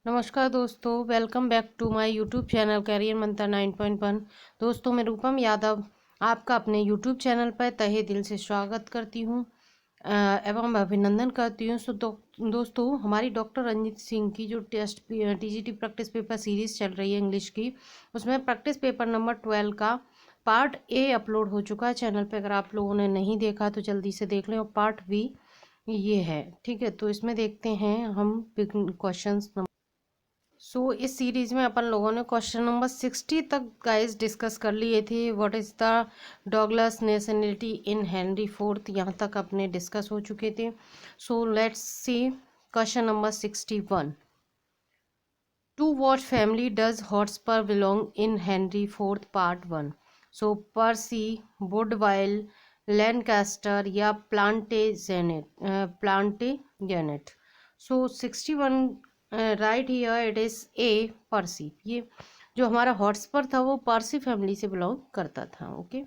नमस्कार दोस्तों, welcome back to my YouTube channel Career Mantra 9.1। दोस्तों, मैं रूपम यादव आपका अपने यूट्यूब चैनल पर तहे दिल से स्वागत करती हूँ एवं अभिनंदन करती हूँ। दोस्तों, हमारी डॉक्टर रंजीत सिंह की जो टीजीटी प्रैक्टिस पेपर सीरीज़ चल रही है इंग्लिश की, उसमें प्रैक्टिस पेपर नंबर 12 का पार्ट ए अपलोड हो चुका है चैनल पे। अगर आप लोगों ने नहीं देखा तो जल्दी से देख लें। और पार्ट बी ये है, ठीक है। तो इसमें देखते हैं हम क्वेश्चन। इस सीरीज में अपन लोगों ने क्वेश्चन नंबर 60 तक गाइस डिस्कस कर लिए थे। What is the Douglas nationality in Henry fourth, यहाँ तक अपने डिस्कस हो चुके थे। So let's see question number 61। To what family does Hotspur belong in Henry fourth part 1। So Percy, Woodville, Lancaster या Plantagenet. So 61 right here it is A, Percy. ये जो हमारा हॉट्सपर था वो पर्सी फैमिली से बिलोंग करता था। Okay,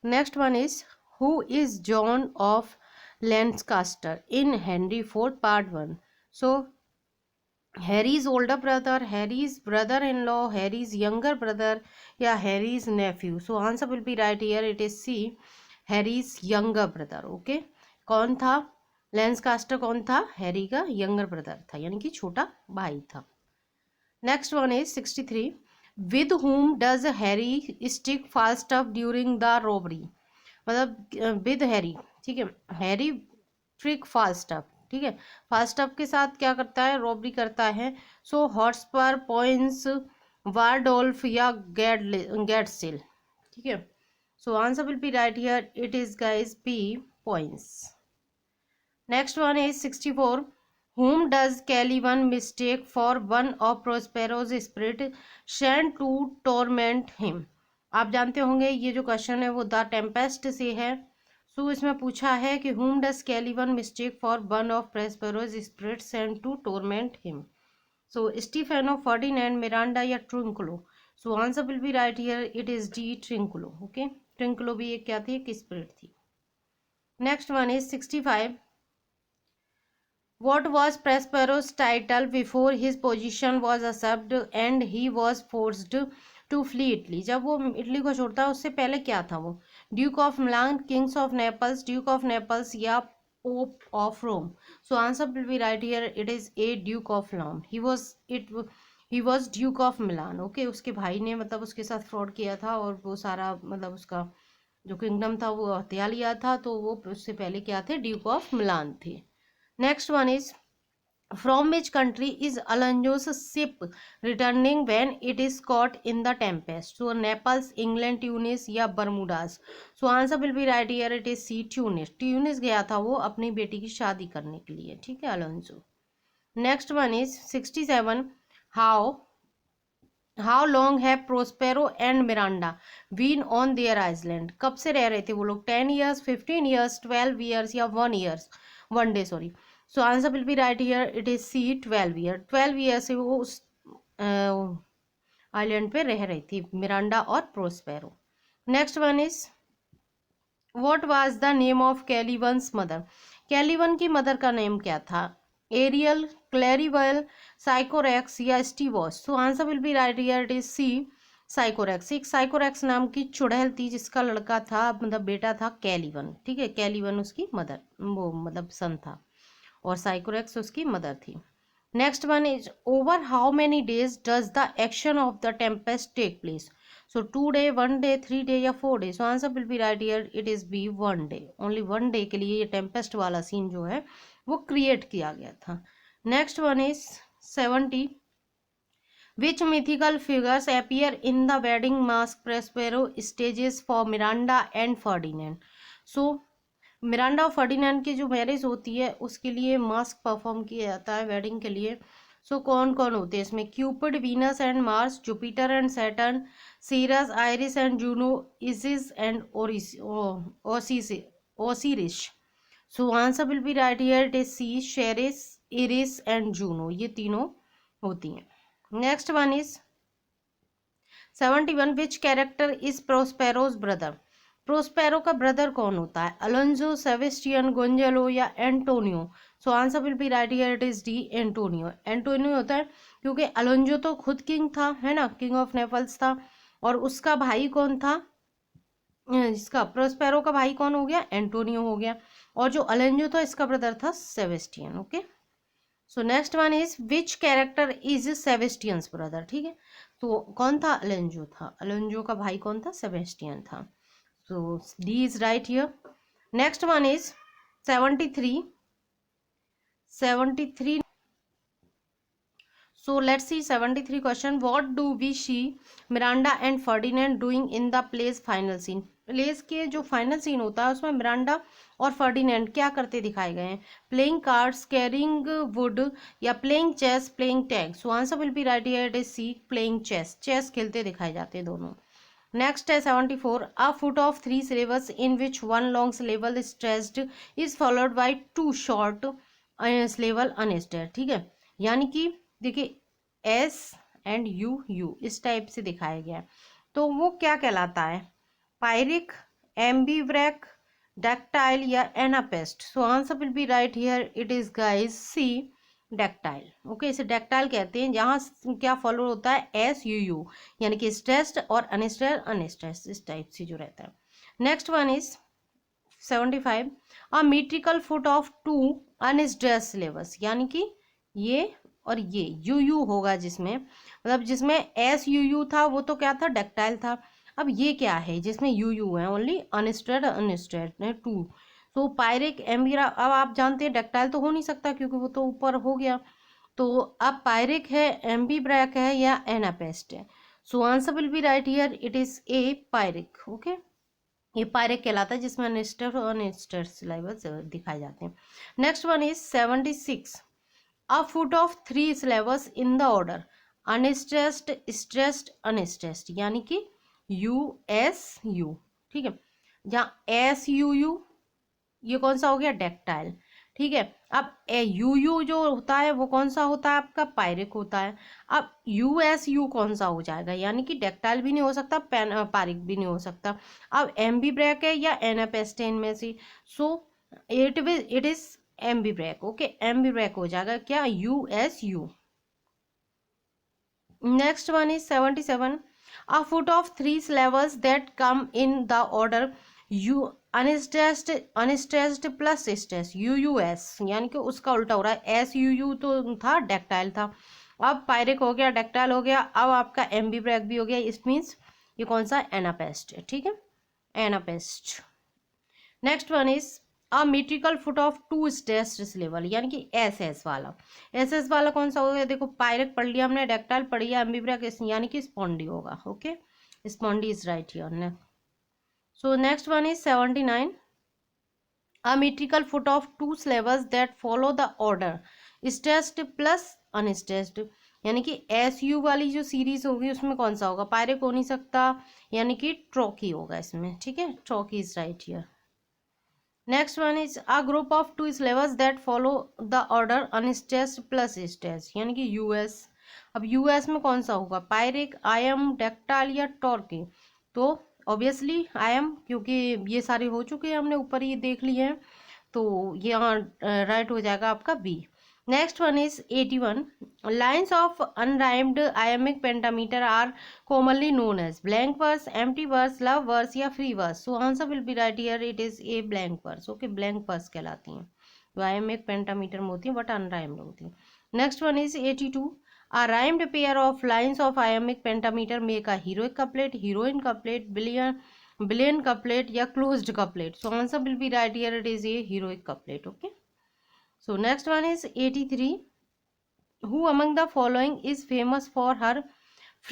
next one is who is John of Lancaster in Henry fourth part 1। So Harry's older brother, Harry's brother in law, Harry's younger brother या Harry's nephew. So answer will be right here it is C, Harry's younger brother. Okay, कौन था लैंसकास्टर? कौन था? Harry का younger brother था, यानी कि छोटा भाई था। Next one is 63। With whom does Harry stick fast up during the robbery. मतलब विद हैरी, ठीक है, हैरी ट्रिक फास्टअप, ठीक है, फास्टअप के साथ क्या करता है? रॉबरी करता है। सो हॉट्सपर, पॉइंट्स, वारडोल्फ या गेटसिल, ठीक है। So answer will be right here it is guys B, points. Next one is 64। whom does Caliban mistake for one of Prospero's spirit sent to torment him। आप जानते होंगे ये जो क्वेश्चन है वो द टेम्पेस्ट से है। सो इसमें पूछा है कि whom does Caliban mistake for one of Prospero's spirit sent to torment him। So Stephano, Ferdinand, Miranda या Trinculo. So answer will be right here it is D, Trinculo. Okay, Trinculo भी एक क्या थी? एक स्पिरिट थी। Next one is 65। What was Prospero's title before his position was usurped and he was forced to flee Italy। जब वो Italy को छोड़ता है उससे पहले क्या था वो? Duke of Milan, kings of Naples, duke of Naples या pope of Rome. So answer will be right here it is A, duke of Rome. He was duke of Milan. Okay, उसके भाई ने मतलब उसके साथ फ्रॉड किया था और वो सारा मतलब उसका जो किंगडम था वो हत्या लिया था, तो वो उससे पहले क्या थे? ड्यूक ऑफ मिलान थे। Next one is from which country is Alonso's ship returning when it is caught in the tempest। So Naples, England, Tunis या Bermudas। So answer will be right here it is C, Tunis। Tunis गया था वो अपनी बेटी की शादी करने के लिए, ठीक है, Alonso. Next one is 67। How long है Prospero and Miranda been on there island. कब से रह रहे थे वो लोग? 10 ईयर्स, 15 ईयर्स, 12 ईयर्स या 1 day, sorry. So answer will be right here it is C, 12 year. 12 year से वो उस आइलैंड पे रह रही थी, मिरांडा और Prospero. Next one is what was the name of Caliban's mother. Caliban की मदर का नेम क्या था? एरियल, क्लैरिबल, साइकोरेक्स या Setebos. So answer will be right here it is C, Sycorax. एक साइकोरेक्स नाम की चुड़ैल थी जिसका लड़का था, मतलब बेटा था कैलिवन, ठीक है। कैलिवन उसकी मदर, वो मतलब सन था, और साइकोरेक्स उसकी मदर थी। Next one is over how many days does the action of the Tempest take place. So 2 day, 1 day, 3 day या 4 day. So answer will be right here it is B, 1 day. Only 1 day के लिए ये Tempest वाला scene जो है वो create किया गया था। Next one is 70। Which mythical figures appear in the wedding mask Prospero stages for Miranda and Ferdinand। So Miranda और फर्डिनेंड की जो मैरिज होती है उसके लिए मास्क परफॉर्म किया जाता है वेडिंग के लिए। सो कौन कौन होते हैं इसमें? Cupid, Venus and Mars, Jupiter and Saturn, Ceres, Iris and Juno, Isis and Osiris. So answer will be right here it is C, Ceres, Iris and Juno, ये तीनों होती हैं। Next one is 71। Which character is Prospero's brother. Prospero का brother कौन होता है? Alonso, Sebastian, Gonzalo या Antonio. So answer will be right here, it is D, Antonio. Antonio होता है क्योंकि अलोंजो तो खुद किंग था, है ना, किंग ऑफ नेपल्स था, और उसका भाई कौन था, इसका प्रोस्पेरो का भाई कौन हो गया, एंटोनियो हो गया, और जो अलेंजो था इसका ब्रदर था Sebastian. Okay, so next one is which character is Sebastian's brother, ठीक है, तो कौन था, अलेंजो था, अलेंजो का भाई कौन था, सेबेस्टियन था। So D is right here. Next one is 73 73. So let's see 73 question. What do we see Miranda and Ferdinand doing in the play's final scene? Place के जो फाइनल सीन होता है उसमें मिरांडा और फर्डिनेंड क्या करते दिखाए गए हैं, प्लेइंग कार्ड्स, कैरिंग वुड, या playing chess, playing tag. So answer will be right here, it is C, playing chess, chess खेलते दिखाए जाते हैं दोनों। नेक्स्ट है 74, a foot of 3 syllables in which one long syllable is stressed is followed by 2 short syllable unstressed, ठीक है, यानी कि देखिए एस एंड यू यू इस टाइप से दिखाया गया है, तो वो क्या कहलाता है, पायरिक, एम्बीव्रैक, डैक्टाइल या anapaest. So answer will be right here, it is guys C, dactyl. Okay, इसे डैक्टाइल कहते हैं, जहाँ क्या फॉलो होता है, एस यू यू, यानी कि स्ट्रेस्ड और अनस्ट्रेस्ड, अनस्ट्रेस्ड इस टाइप से जो रहता है। Next one is 75, a metrical foot of 2 unstressed syllables, यानी कि ये और ये यू यू होगा, जिसमें मतलब जिसमें एस यू यू था वो तो क्या था, डैक्टाइल था। अब ये क्या है जिसमें यू यू है, ओनली अनस्ट्रेस्ड, अनस्ट्रेस्ड है 2। तो पायरिक, एम्बिरा, अब आप जानते हैं डैक्टाइल तो हो नहीं सकता क्योंकि वो तो ऊपर हो गया, तो अब पायरिक है, एम्बीब्रैक है या एनापेस्ट है। So answer will be right here, it is A, पायरिक। Okay, ये पायरिक कहलाता है जिसमें अनस्ट्रेस्ड और अनस्ट्रेस्ड सिलेबस दिखाए जाते हैं। Next one is 76, a foot of 3 syllables in the order unstressed, stressed, unstressed, यानी कि यू एस यू, ठीक है, जहाँ एस यू यू ये कौन सा हो गया, डैक्टाइल, ठीक है। अब यू यू जो होता है वो कौन सा होता है आपका, पायरिक होता है। अब यू एस यू कौन सा हो जाएगा, यानी कि डैक्टाइल भी नहीं हो सकता, पायरिक भी नहीं हो सकता। अब एम्बीब्रैक है या एनापेस्टेन में से, सो इट इज एम्बीब्रैक। ओके, एम्बीब्रैक हो जाएगा क्या, U S U. Next one is 77, a foot of 3 syllables that come in the order you unstressed, unstressed plus stress, you U S, यानी कि उसका उल्टा हो रहा है, एस यू यू तो था, डैक्टाइल था, अब पायरिक हो गया, डैक्टाइल हो गया, अब आपका एम्बीब्रैक भी हो गया, इस मीन्स ये कौन सा, एनापेस्ट है, ठीक है, anapaest. Next one is a metrical foot of 2 stressed syllable, यानी कि एस एस वाला, एस एस वाला कौन सा हो गया, देखो पायरिक पढ़ लिया हमने, डैक्टाइल पढ़ लिया, एम्बीब्रैक यानी कि स्पॉन्डी होगा। Okay, spondee is right here. So next one is 79, a metrical foot of 2 syllables that follow the order stressed plus unstressed, यानी कि एस यू वाली जो सीरीज होगी उसमें कौन सा होगा, पायरिक हो नहीं सकता, यानी कि ट्रॉकी होगा इसमें, ठीक है, trochee is right here. Next one is a group of 2 syllables that follow the order unstressed plus stressed, यानी कि यूएस। अब यूएस में कौन सा होगा, पायरिक, आयम, डैक्टाइल या टॉर्की, तो ऑब्वियसली आयम, क्योंकि ये सारे हो चुके हैं, हमने ऊपर ही देख लिए हैं, तो यहाँ राइट हो जाएगा आपका B. Next one is 81, lines of unrhymed iambic pentameter are commonly known as blank verse, empty verse, love verse या free verse. So answer will be right here, it is A, blank verse. Okay, blank verse कहलाती हैं, जो आयमिक pentameter में होती हैं but unrhymed होती हैं। Next one is 82, a rhymed pair of lines of iambic pentameter make a heroic couplet, heroine couplet, billion couplet या closed couplet. So answer will be right here, it is a heroic couplet. Okay, so next one is 83, who among the following is famous for her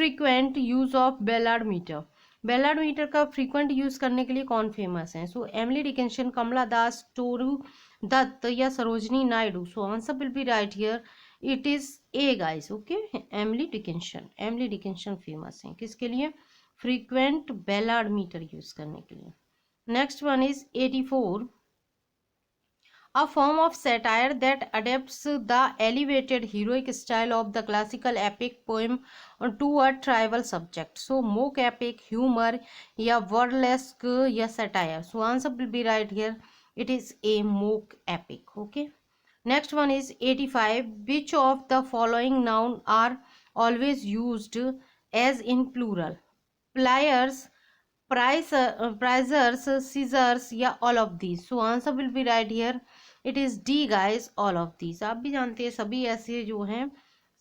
frequent use of ballad meter? Ballad metre का frequent use करने के लिए कौन famous है, so Emily Dickinson, Kamala Das, Toru Dutt या Sarojini Naidu. So answer will be right here, it is A guys. Okay, Emily Dickinson, Emily Dickinson famous है किसके लिए, फ्रीक्वेंट बैलाड मीटर यूज करने के लिए। Next one is 84, a form of satire that adapts the elevated heroic style of the classical epic poem to a tribal subject. So mock epic, humor या burlesque या satire. So answer will be right here, it is a mock epic. Okay, Next one is 85. Which of the following noun are always used as in plural? Pliers, prisers, scissors, या all of these. So answer will be right here. It is D guys, all of these. आप भी जानते हैं सभी ऐसे जो हैं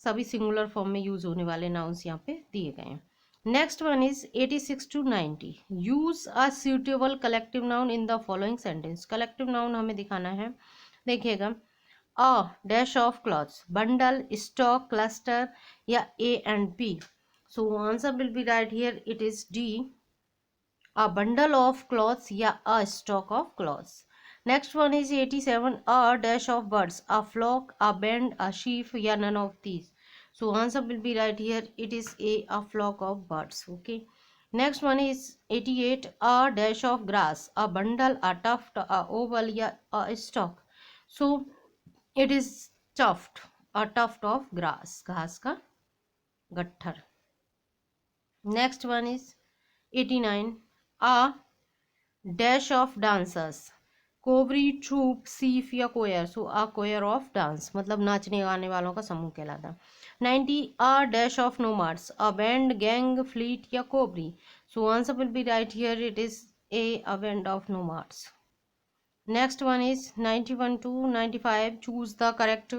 सभी सिंगुलर फॉर्म में यूज होने वाले नाउन्स यहाँ पे दिए गए हैं. Next one is 86 to 90. Use a suitable collective noun in the following sentence. Collective noun हमें दिखाना है. देखिएगा, a dash of clothes, bundle, stock, cluster या A and B. So answer will be right here. It is D, a bundle of clothes या a stock of clothes. Next one is 87. A dash of birds, a flock, a band, a sheaf या none of these. So answer will be right here. It is a flock of birds. Okay. Next one is 88. A dash of grass, a bundle, a tuft, a oval या a stalk. So it is tuft, a tuft of grass, घास का गट्ठर. Next one is 89. A dash of dancers, कोबरी, troupe, sheaf या choir. So a coir of dance मतलब नाचने गाने वालों का समूह कहलाता. 90. A dash of nomads, a band, gang, fleet या कोबरी. So answer will be right here. It is a band of nomads. Next one is 91 to 95. Choose the correct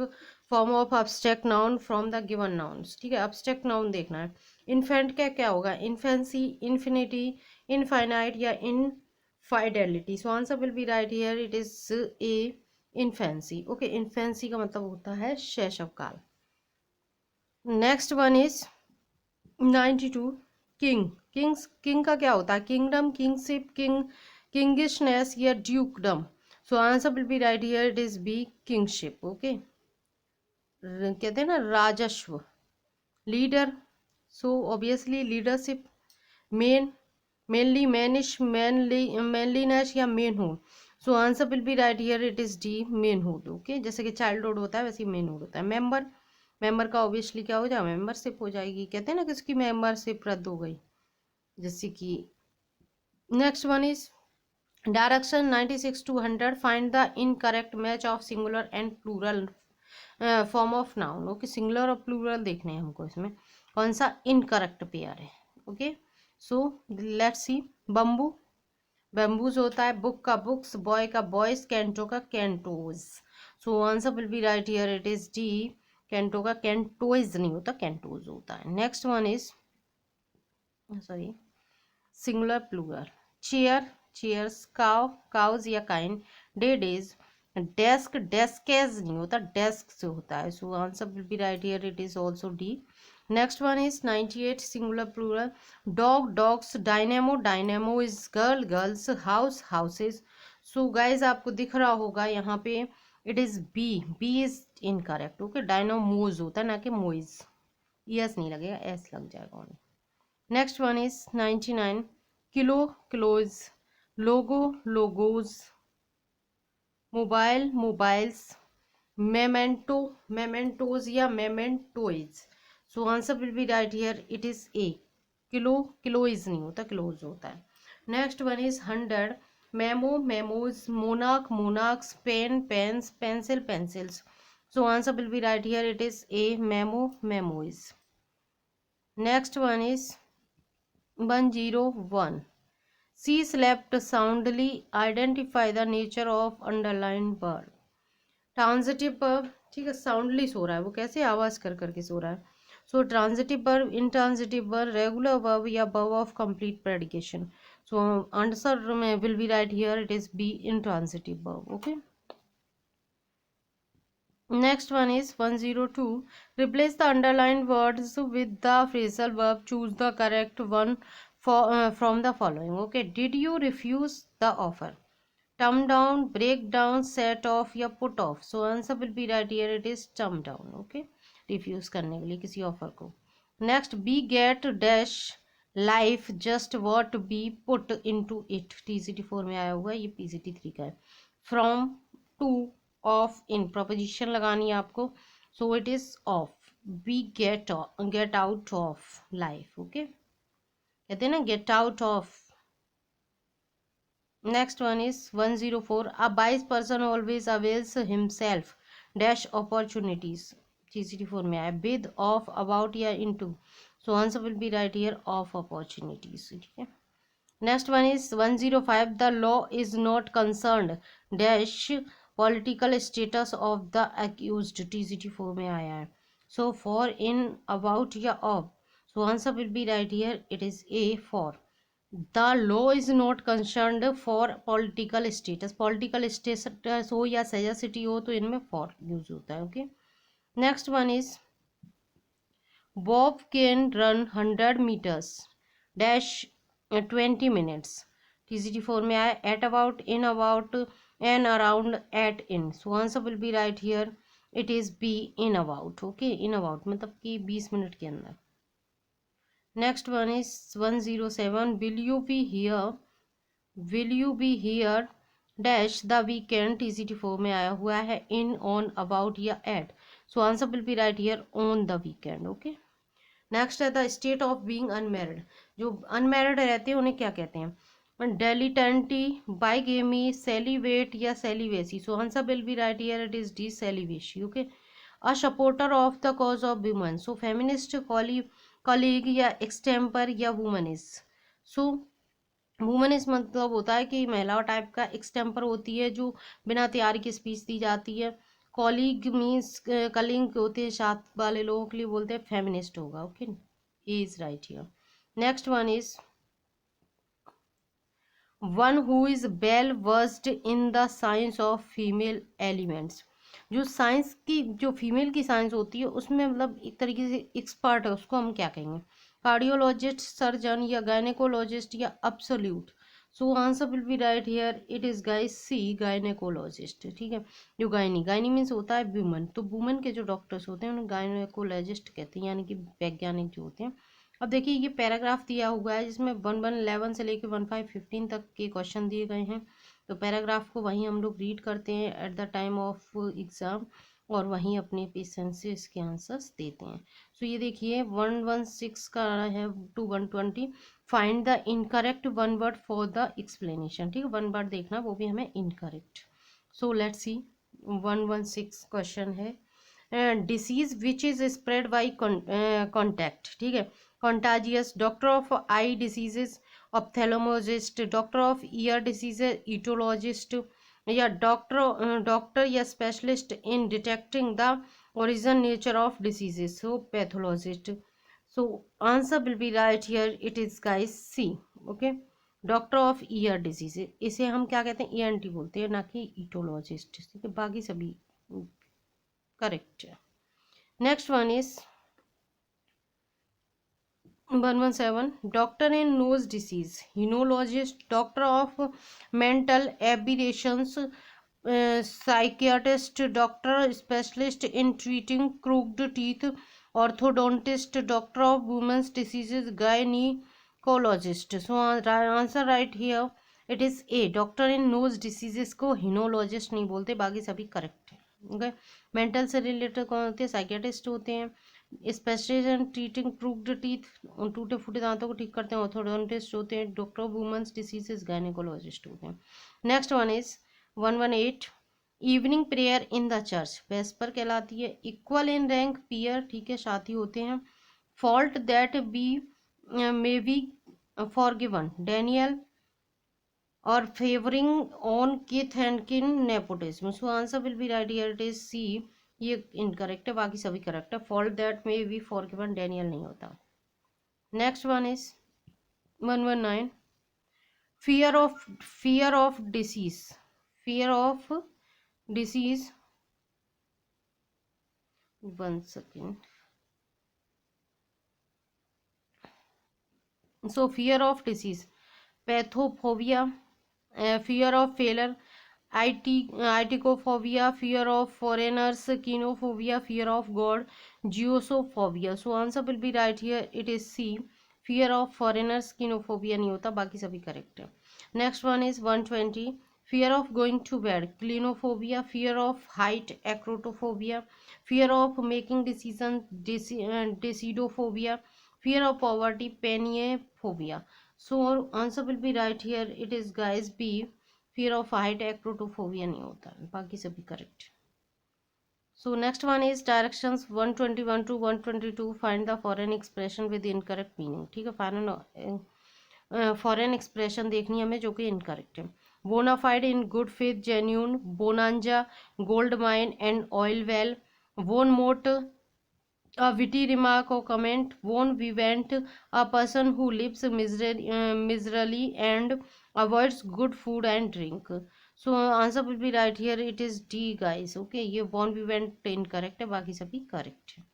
form of abstract noun from the given nouns. ठीक है, abstract noun देखना है. Infant का क्या होगा? Infancy, infinity, infinite या infidelity. So answer will be right here. It is A infancy. Okay, infancy का मतलब होता है शैशव काल. Next one is 92. King, king का क्या होता है? किंगडम, किंगशिप, किंगिशनेस या dukedom. So answer will be right here. It is B kingship. Okay, कहते हैं ना राजस्व, leader. So obviously leadership. Manly, mannish, manliness या manhood. So answer will be right here. It is D मेनहुड. Okay, जैसे कि childhood होता है वैसे ही मेनहुड होता है. मेंबर का ऑब्वियसली क्या हो जाएगा? मेंबरशिप हो जाएगी. कहते हैं ना किसकी मेंबरशिप रद्द हो गई, जैसे कि. Next one is direction 96 to 100. Find the incorrect match of singular and plural form of noun. Okay, singular और प्लूरल देखने हैं हमको. इसमें कौन सा इनकरेक्ट पेयर है? Okay, so let's see. Bamboo, bamboos होता है. बुक का बुक्स, बॉय का बॉयज, कैंटो का cantos. So answer will be right here. It is D, canto का कैंटोइज नहीं होता, कैंटोज होता है. Next one is sorry singular plural. Chair, chairs, cow, cows या काइन, डेज. डेस्क, डेस्केज नहीं होता, डेस्क से होता है. So answer will be right here. It is also D. Next one is 98. Singular plural. Dog, dogs, dynamo, dynamo is girl, girls, house, houses. So guys आपको दिख रहा होगा यहाँ पे. It is B, B is incorrect. Okay, dynamos होता है ना कि मोइज. यस नहीं लगेगा, एस लग जाएगा. Next one is 99. Kilo, kilos, logo, logos, mobile, mobiles, memento, mementos या mementoes. So answer will be right here. It is A, kilo, kiloes नहीं होता, क्लोज होता है. Next one is 100. Memo, memos, मोनाक, monarchs, pen, pens, pencil, pencils. So answer will be right here. It is A, memo, memoes. Next one is 101. She slept soundly. Identify the nature of underlined verb. Transitive verb, ठीक है, soundly सो रहा है. वो कैसे? आवाज कर करके सो रहा है. So transitive verb, intransitive verb, regular verb या verb of complete predication. So answer में will be right here. It is B, intransitive verb. Okay, next one is 102. Replace the underlined words with the phrasal verb. Choose the correct one from the following. Okay, did you refuse the offer? Turn down, break down, set off या put off. So answer will be right here. It is turn down. Okay, refuse करने के लिए किसी offer को. Next, be, get, dash, life, just, what, be, put into it. TCT4 में आया हुआ है, ये PCT3 का है. From, to, off, in. Proposition लगानी है आपको. So it is off. Be, get out of life. Okay, कहते हैं ना get out of. Next one is 104. A wise person always avails himself dash opportunities. TCT4 में आया with, of, about या into. So answer will be right here of opportunities. ठीक है. Next one is 105. The law is not concerned dash political status of the accused. TCT4 में आया है. So for, in, about या of. So answer will be right here. It is A for. The law is not concerned for political status. Political status हो या sagacity हो तो इनमें for use होता है. Okay. Next one is Bob can run 100 meters dash 20 minutes. TCT4 में आया at, about, in, about and around, at, in. So answer will be right here. It is B, in, about. Okay, in, about मतलब कि 20 minute के अंदर. Next one is 107. Will you be here? Will you be here dash the weekend. TCT4 में आया हुआ है in, on, about या at. So answer will be right here, on the weekend. Okay. Next है the state of being unmarried. जो unmarried रहते हैं उन्हें क्या कहते हैं? डेलिटेंटी, बाइगेमी, सेलिवेट या celibacy. So answer will be right here. It is D, celibacy. Okay. A supporter of the cause of women. So feminist, colleague या एक्सटेम्पर या वुमनिस. सो वुमनिस मतलब होता है कि महिला टाइप का. एक्सटेम्पर होती है जो बिना तैयारी की स्पीच दी जाती है. कॉलीग मीन्स कलिंग होते हैं साथ वाले लोगों के लिए, बोलते हैं फेमिनिस्ट होगा. Okay, is right here. Next one is one who is well versed in the science of female elements. जो साइंस की, जो फीमेल की साइंस होती है उसमें मतलब एक तरीके से एक्सपर्ट है, उसको हम क्या कहेंगे? कार्डियोलॉजिस्ट, सर्जन या गायनेकोलॉजिस्ट या absolute. So answer will be right here. It is guys C, gynaecologist. ठीक है. जो गायनी मीन्स होता है वुमन, तो वुमन के जो डॉक्टर्स होते हैं उन्हें गायनेकोलॉजिस्ट कहते हैं, यानी कि वैज्ञानिक जो होते हैं. अब देखिए ये पैराग्राफ दिया हुआ है जिसमें 111 से लेकर 1515 तक के क्वेश्चन दिए गए हैं. तो पैराग्राफ को वहीं हम लोग रीड करते हैं at the time of exam और वहीं अपने पेशेंस से इसके आंसर्स देते हैं. सो ये देखिए 116 का है to 120. Find the incorrect one word for the explanation. ठीक है, वन वर्ड देखना, वो भी हमें incorrect. So let's see. 116 question है. Disease which is spread by contact. ठीक है. contagious. Doctor of eye diseases, ophthalmologist. Doctor of ear diseases, etologist. या डॉक्टर या specialist in detecting the origin nature of diseases. So pathologist. So answer will be right here. It is guys C. Okay. Doctor of ear diseases, इसे हम क्या कहते हैं? ENT बोलते हैं, ना कि ईटोलॉजिस्ट. ठीक है, बाकी सभी करेक्ट है. Next one is 117. Doctor in nose disease, henologist. Doctor of mental aberrations, psychiatrist. Doctor specialist in treating crooked teeth, orthodontist. Doctor of women's diseases, gynecologist. So answer right here. It is A. Doctor in nose diseases को henologist नहीं बोलते, बाकी सभी correct है. Okay. Mental से related कौन होते हैं? साइकियाट्रिस्ट होते हैं. Specialist in treating crooked teeth, टूटे फूटे दांतों को ठीक करते हैं, ऑर्थोडोंटिस्ट होते हैं. Doctor of women's diseases, gynaecologist होते हैं. Next one is 118. Evening prayer in the church, vesper कहलाती है. Equal in rank, peer. ठीक है, साथी होते हैं. Fault that be may be forgiven, venial. और favouring on kith and kin, nepotism. So answer will be right here. It is C. ये incorrect है, बाकी सभी करेक्ट है. फॉल्ट दैट में भी फॉरगिवन, डैनियल नहीं होता. Next one is 119. Fear of disease. Fear of disease. 1 second. So fear of disease, pathophobia, fear of failure, atychiphobia, fear of foreigners, kenophobia, fear of God, zeusophobia. So answer will be right here. It is C. Fear of foreigners, kenophobia नहीं होता, बाकी सभी correct है. Next one is 120. Fear of going to bed, clinophobia. Fear of height, acrophobia. Fear of making decision, डेसिडोफोबिया. Fear of poverty, peniaphobia. So answer will be right here. It is guys B. Fear of height, acrophobia नहीं होता, बाकी सभी correct. So next one is directions 121 to 122. Find the foreign expression with incorrect meaning. ठीक है, foreign expression देखनी है हमें जो कि इनकरेक्ट है. Bona fide in good faith genuine, bonanza gold mine and oil well, bon mot a witty remark or comment, won vivant, a person who lives miserably and avoids good food and drink. So answer will be right here, it is D guys. Okay, ये won vivant incorrect है, बाकी सभी correct है.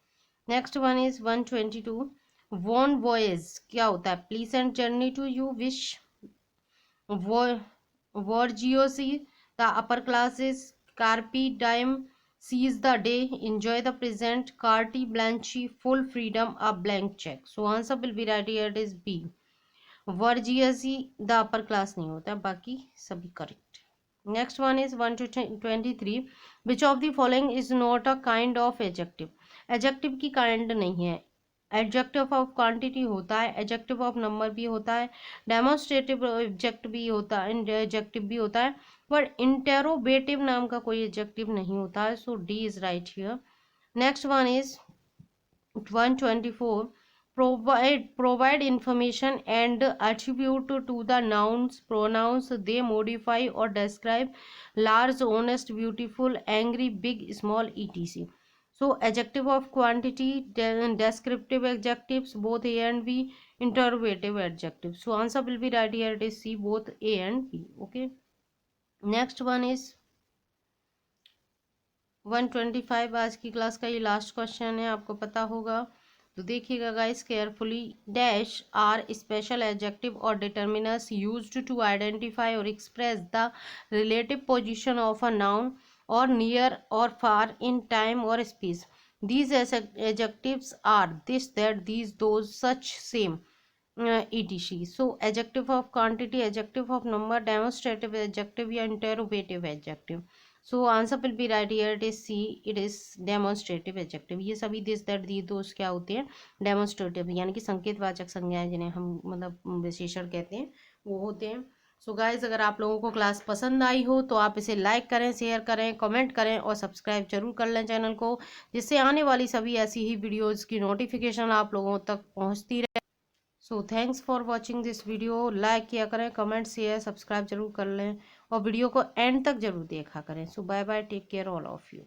Next one is 122. Won voyage क्या होता है? Pleasant journey to you wish. Vorgiosi, the upper classes. Carpe diem, seize the day, enjoy the present. Carte blanche, full freedom, a blank check. So answer will be right here, it is B. Vorgiosi, the upper class नहीं होता, बाकी सभी correct. Next one is 1 to 23. Which of the following is not a kind of adjective? Adjective की kind नहीं है. Adjective of quantity होता है, adjective of number भी होता है, डेमोन्स्ट्रेटिव एडजेक्टिव भी होता है, एडजेक्टिव भी होता है, बट इंटेरोगेटिव नाम का कोई एडजेक्टिव नहीं होता है. So D is right here. Next one is 124. Provide information and attribute to the nouns, pronouns they modify or describe: large, honest, beautiful, angry, big, small, etc. So adjective of quantity, descriptive adjectives both A and B, interrogative adjectives. So answer will be right here, it is C, both A and B. Okay, next one is 125. आज की class का ये last question है, आपको पता होगा तो देखिएगा guys carefully. Dash are special adjective और डिटर्मिनर्स यूज्ड टू आइडेंटिफाई और express the relative position of a noun or near or far in time or space. These adjectives are this, that, these, those, such, same, etc. So adjective of quantity, adjective of number, demonstrative adjective या interrogative adjective. So answer will be right here, it is C, it is demonstrative adjective. ये सभी this, that, these, those क्या होते हैं? Demonstrative, यानी कि संकेतवाचक संज्ञाएं जिन्हें हम मतलब विशेषण कहते हैं वो होते हैं. सो गाइज अगर आप लोगों को क्लास पसंद आई हो तो आप इसे लाइक करें, शेयर करें, कमेंट करें और सब्सक्राइब जरूर कर लें चैनल को, जिससे आने वाली सभी ऐसी ही वीडियोस की नोटिफिकेशन आप लोगों तक पहुंचती रहे. So thanks for watching this video. Like किया करें, कमेंट शेयर सब्सक्राइब जरूर कर लें और वीडियो को एंड तक जरूर देखा करें. सो bye bye, take care all of you.